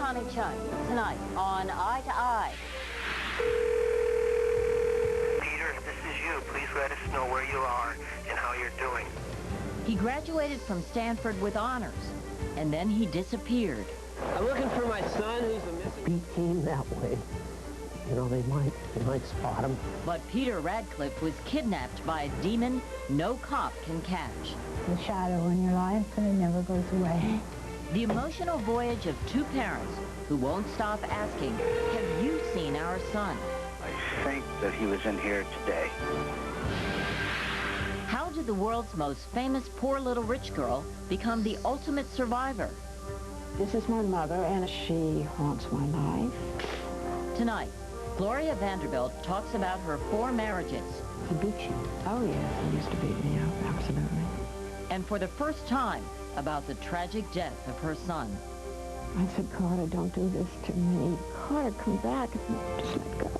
Connie Chung, tonight on Eye to Eye. Peter, if this is you, please let us know where you are and how you're doing. He graduated from Stanford with honors, and then he disappeared. I'm looking for my son who's a missing... He came that way. You know, they might spot him. But Peter Radcliff was kidnapped by a demon no cop can catch. The shadow in your life, and it never goes away. The emotional voyage of two parents who won't stop asking, have you seen our son? I think that he was in here today. How did the world's most famous poor little rich girl become the ultimate survivor? This is my mother, and she haunts my life. Tonight, Gloria Vanderbilt talks about her 4 marriages. He beat you. Oh, yes, he used to beat me up, absolutely. And for the first time, about the tragic death of her son. I said, Carter, don't do this to me. Carter, come back. Just let go.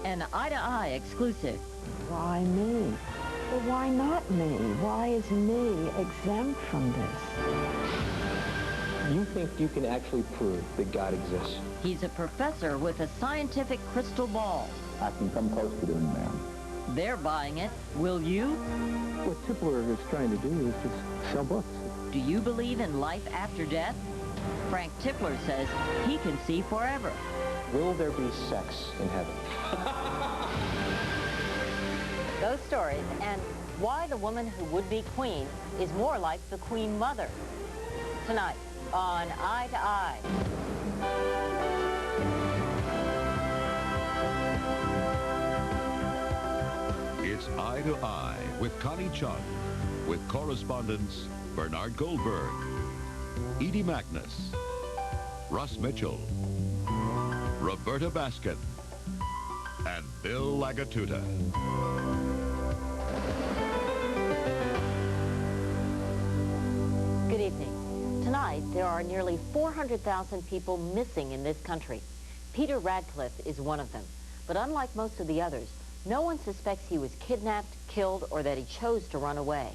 An Eye to Eye exclusive. Why me? Well, why not me? Why is me exempt from this? You think you can actually prove that God exists? He's a professor with a scientific crystal ball. I can come close to doing that. They're buying it. Will you? What Tipler is trying to do is just sell books. Do you believe in life after death? Frank Tipler says he can see forever. Will there be sex in heaven? Those stories and why the woman who would be queen is more like the queen mother. Tonight on Eye to Eye. It's Eye to Eye with Connie Chung, with correspondents Bernard Goldberg, Edie Magnus, Russ Mitchell, Roberta Baskin, and Bill Lagatuta. Good evening. Tonight, there are nearly 400,000 people missing in this country. Peter Radcliff is one of them. But unlike most of the others, no one suspects he was kidnapped, killed, or that he chose to run away.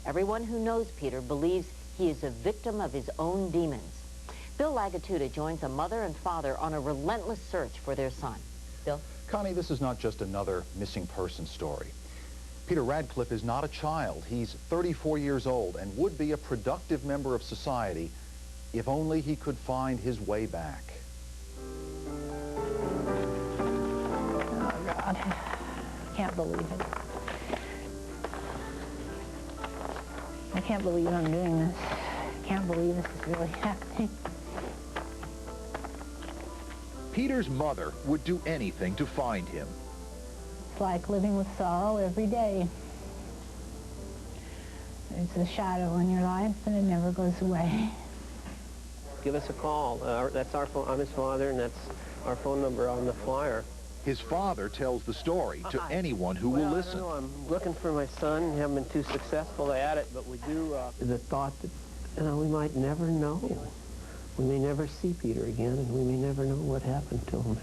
Everyone who knows Peter believes he is a victim of his own demons. Bill Lagatuta joins a mother and father on a relentless search for their son. Bill? Connie, this is not just another missing person story. Peter Radcliff is not a child. He's 34 years old and would be a productive member of society if only he could find his way back. Oh, God. Can't believe it. I can't believe I'm doing this. I can't believe this is really happening. Peter's mother would do anything to find him. It's like living with sorrow every day. There's a shadow in your life, and it never goes away. Give us a call. That's our phone. I'm his father, and that's our phone number on the flyer. His father tells the story to anyone who will listen. I don't know. I'm looking for my son. Haven't been too successful at it, but we do... The thought that we might never know. We may never see Peter again, and we may never know what happened to him.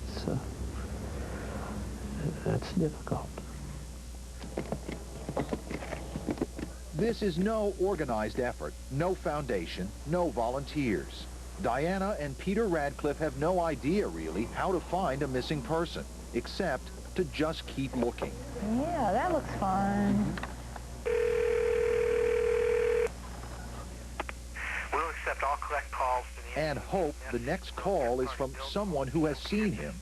That's difficult. This is no organized effort, no foundation, no volunteers. Diana and Peter Radcliff have no idea, really, how to find a missing person, except to just keep looking. Yeah, that looks fun. We'll accept all collect calls to the... And hope the next call is from someone who has seen him,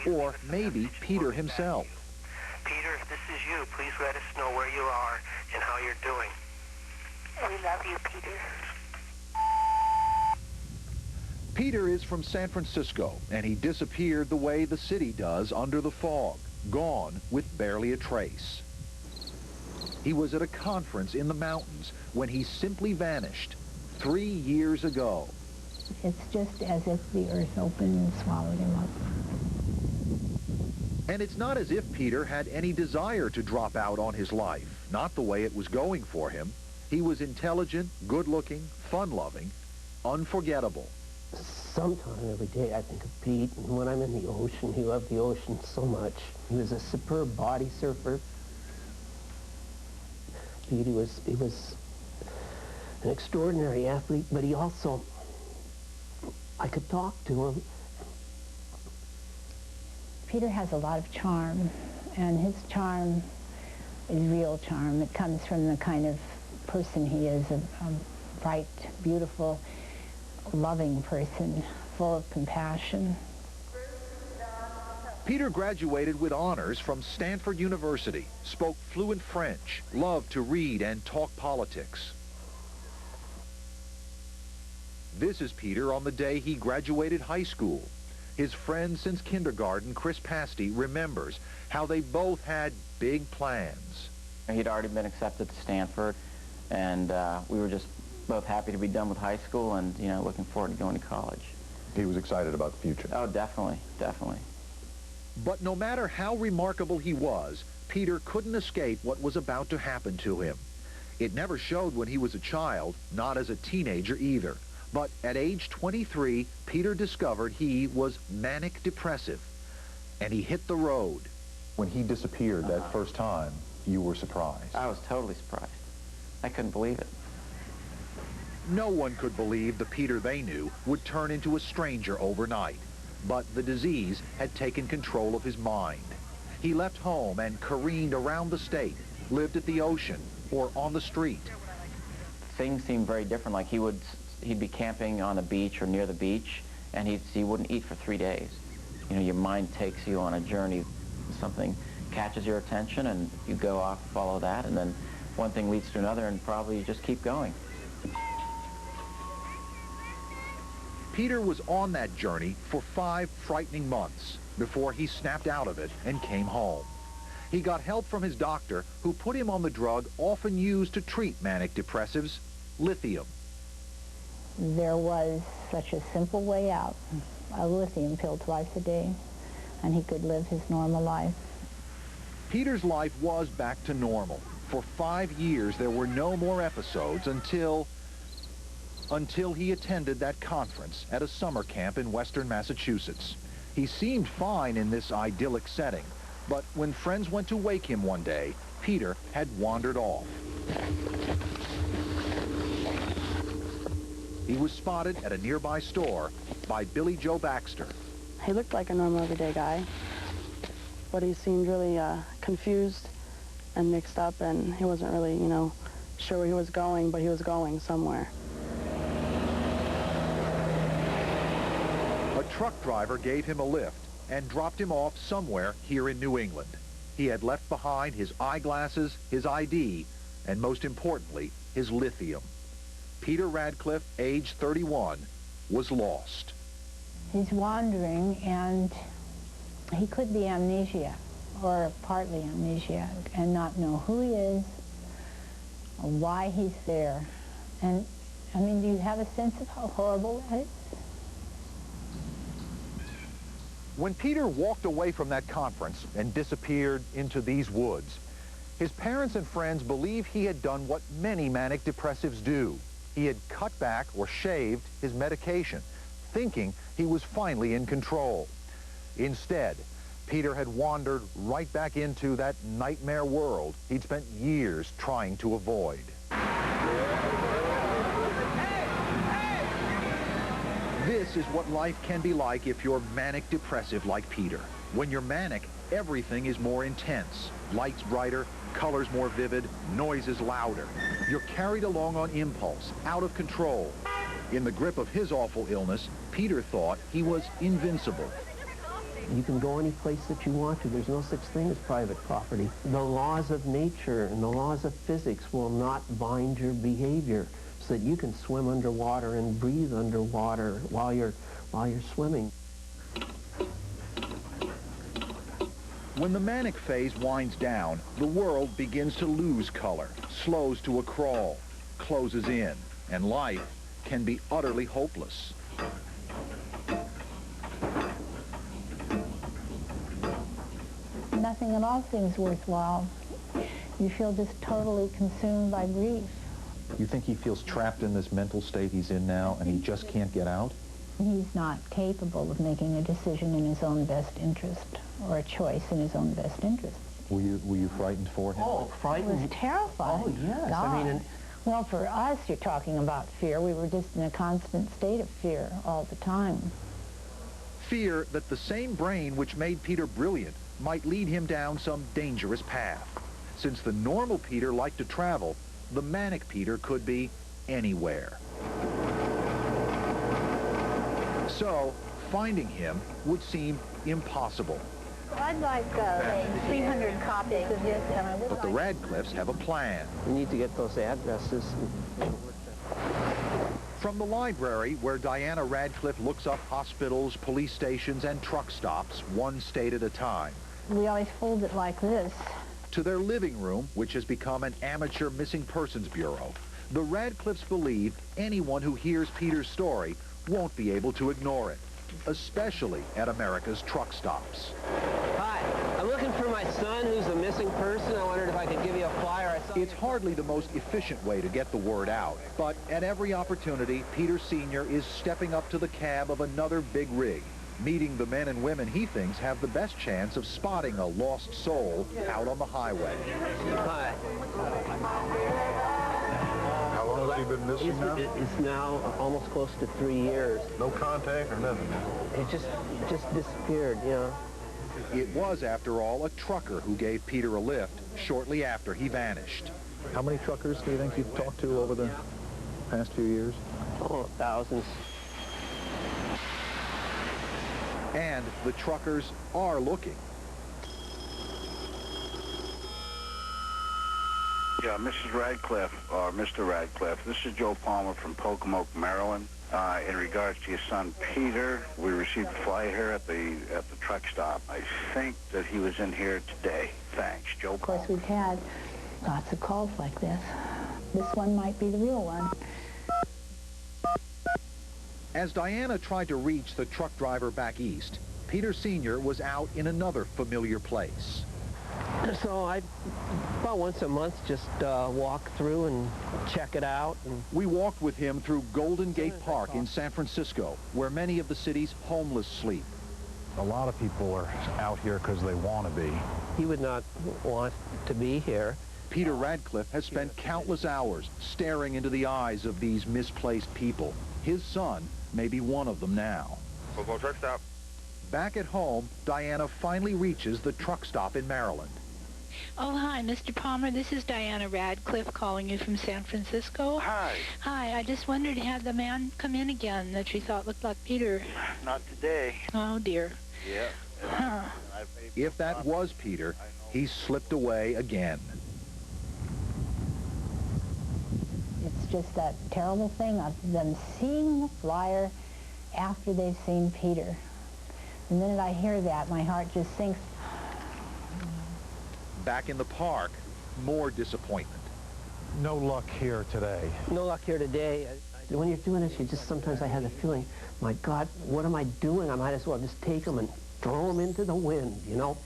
or maybe Peter himself. Peter, if this is you, please let us know where you are and how you're doing. We love you, Peter. Peter is from San Francisco, and he disappeared the way the city does under the fog, gone with barely a trace. He was at a conference in the mountains when he simply vanished 3 years ago. It's just as if the earth opened and swallowed him up. And it's not as if Peter had any desire to drop out on his life, not the way it was going for him. He was intelligent, good-looking, fun-loving, unforgettable. Sometime every day I think of Pete, and when I'm in the ocean, he loved the ocean so much. He was a superb body surfer. Pete, he was an extraordinary athlete, but he also I could talk to him. Peter has a lot of charm, and his charm is real charm. It comes from the kind of person he is, a bright, beautiful, loving person, full of compassion. Peter graduated with honors from Stanford University, spoke fluent French, loved to read and talk politics. This is Peter on the day he graduated high school. His friend since kindergarten, Chris Pasty, remembers how they both had big plans. He'd already been accepted to Stanford, and we were just both happy to be done with high school and, you know, looking forward to going to college. He was excited about the future. Oh, definitely, definitely. But no matter how remarkable he was, Peter couldn't escape what was about to happen to him. It never showed when he was a child, not as a teenager either. But at age 23, Peter discovered he was manic depressive, and he hit the road. When he disappeared that first time, you were surprised. I was totally surprised. I couldn't believe it. No one could believe the Peter they knew would turn into a stranger overnight. But the disease had taken control of his mind. He left home and careened around the state, lived at the ocean or on the street. Things seemed very different. Like he'd be camping on the beach or near the beach, and he wouldn't eat for 3 days. You know, your mind takes you on a journey. Something catches your attention, and you go off, follow that, and then one thing leads to another, and probably you just keep going. Peter was on that journey for 5 frightening months before he snapped out of it and came home. He got help from his doctor, who put him on the drug often used to treat manic depressives, lithium. There was such a simple way out, a lithium pill twice a day, and he could live his normal life. Peter's life was back to normal. For 5 years, there were no more episodes until he attended that conference at a summer camp in western Massachusetts. He seemed fine in this idyllic setting, but when friends went to wake him one day, Peter had wandered off. He was spotted at a nearby store by Billy Joe Baxter. He looked like a normal everyday guy, but he seemed really confused and mixed up, and he wasn't really, you know, sure where he was going, but he was going somewhere. A truck driver gave him a lift and dropped him off somewhere here in New England. He had left behind his eyeglasses, his ID, and most importantly, his lithium. Peter Radcliff, age 31, was lost. He's wandering, and he could be amnesiac, or partly amnesiac, and not know who he is, or why he's there. And, I mean, do you have a sense of how horrible that is? When Peter walked away from that conference and disappeared into these woods, his parents and friends believe he had done what many manic depressives do. He had cut back or shaved his medication, thinking he was finally in control. Instead, Peter had wandered right back into that nightmare world he'd spent years trying to avoid. This is what life can be like if you're manic depressive like Peter. When you're manic, everything is more intense. Lights brighter, colors more vivid, noises louder. You're carried along on impulse, out of control. In the grip of his awful illness, Peter thought he was invincible. You can go any place that you want to. There's no such thing as private property. The laws of nature and the laws of physics will not bind your behavior, so that you can swim underwater and breathe underwater while you're swimming. When the manic phase winds down, the world begins to lose color, slows to a crawl, closes in, and life can be utterly hopeless. Nothing at all seems worthwhile. You feel just totally consumed by grief. You think he feels trapped in this mental state he's in now, and he just can't get out? He's not capable of making a decision in his own best interest, or a choice in his own best interest. Were you frightened for him? Oh, frightened. It was terrifying. Oh, yes. God. I mean, and Well, for us, you're talking about fear. We were just in a constant state of fear all the time. Fear that the same brain which made Peter brilliant might lead him down some dangerous path. Since the normal Peter liked to travel, the manic Peter could be anywhere. So, finding him would seem impossible. I'd like 300 copies of this, and I would But the Radcliffs have a plan. We need to get those addresses. From the library, where Diana Radcliff looks up hospitals, police stations, and truck stops, one state at a time, We always fold it like this. to their living room, which has become an amateur missing persons bureau, the Radcliffs believe anyone who hears Peter's story won't be able to ignore it, especially at America's truck stops. Hi, I'm looking for my son who's a missing person. I wondered if I could give you a flyer. It's hardly the most efficient way to get the word out, but at every opportunity, Peter Sr. is stepping up to the cab of another big rig, meeting the men and women he thinks have the best chance of spotting a lost soul out on the highway. Hi. How long has he been missing now? It's now almost close to 3 years. No contact or nothing? It just disappeared, you know. It was, after all, a trucker who gave Peter a lift shortly after he vanished. How many truckers do you think you've talked to over the past few years? Oh, thousands. And the truckers are looking. Yeah, Mrs. Radcliffe, or Mr. Radcliffe, this is Joe Palmer from Pocomoke, Maryland. In regards to your son, Peter, we received a flyer here at the truck stop. I think that he was in here today. Thanks, Joe Palmer. Of course, we've had lots of calls like this. This one might be the real one. As Diana tried to reach the truck driver back east, Peter Sr. was out in another familiar place. So I, about once a month, just walk through and check it out. And we walked with him through Golden Gate Park in San Francisco, where many of the city's homeless sleep. A lot of people are out here because they want to be. He would not want to be here. Peter Radcliffe has spent countless hours staring into the eyes of these misplaced people. His son may be one of them now. Football truck stop. Back at home, Diana finally reaches the truck stop in Maryland. Oh, hi, Mr. Palmer. This is Diana Radcliffe calling you from San Francisco. Hi. Hi, I just wondered, had the man come in again that you thought looked like Peter? Not today. Oh, dear. Yeah. Huh. If that was Peter, he slipped away again. It's just that terrible thing of them seeing the flyer after they've seen Peter. The minute I hear that, my heart just sinks. Back in the park, more disappointment. No luck here today. No luck here today. When you're doing this, you just sometimes I have the feeling, my God, what am I doing? I might as well just take them and throw them into the wind, you know?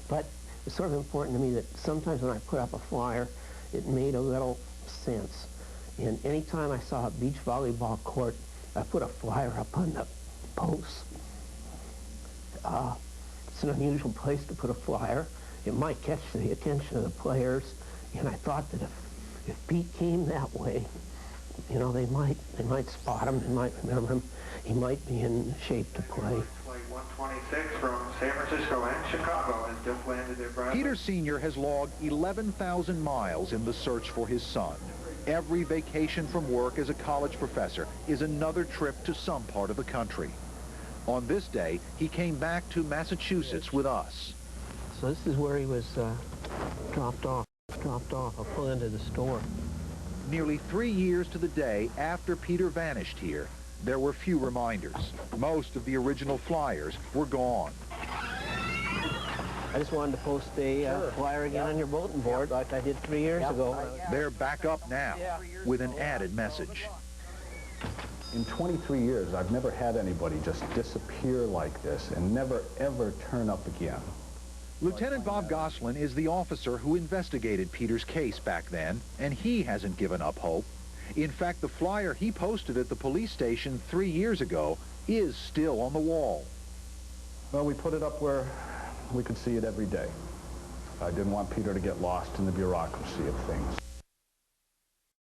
But it's sort of important to me that sometimes when I put up a flyer, it made a little sense. And any time I saw a beach volleyball court, I put a flyer up on the post. It's an unusual place to put a flyer. It might catch the attention of the players, and I thought that if Pete came that way, you know, they might spot him, they might remember him. He might be in shape to play. Flight 126 from San Francisco and Chicago has just landed at Bradley. Peter Sr. has logged 11,000 miles in the search for his son. Every vacation from work as a college professor is another trip to some part of the country. On this day, he came back to Massachusetts with us. So this is where he was dropped off. I'll pull into the store. Nearly 3 years to the day after Peter vanished here, there were few reminders. Most of the original flyers were gone. I just wanted to post a flyer again on your bulletin board like I did 3 years ago. They're back up now with an added message. In 23 years, I've never had anybody just disappear like this and never, ever turn up again. Lieutenant Bob Goslin is the officer who investigated Peter's case back then, and he hasn't given up hope. In fact, the flyer he posted at the police station 3 years ago is still on the wall. Well, we put it up where we could see it every day. I didn't want Peter to get lost in the bureaucracy of things.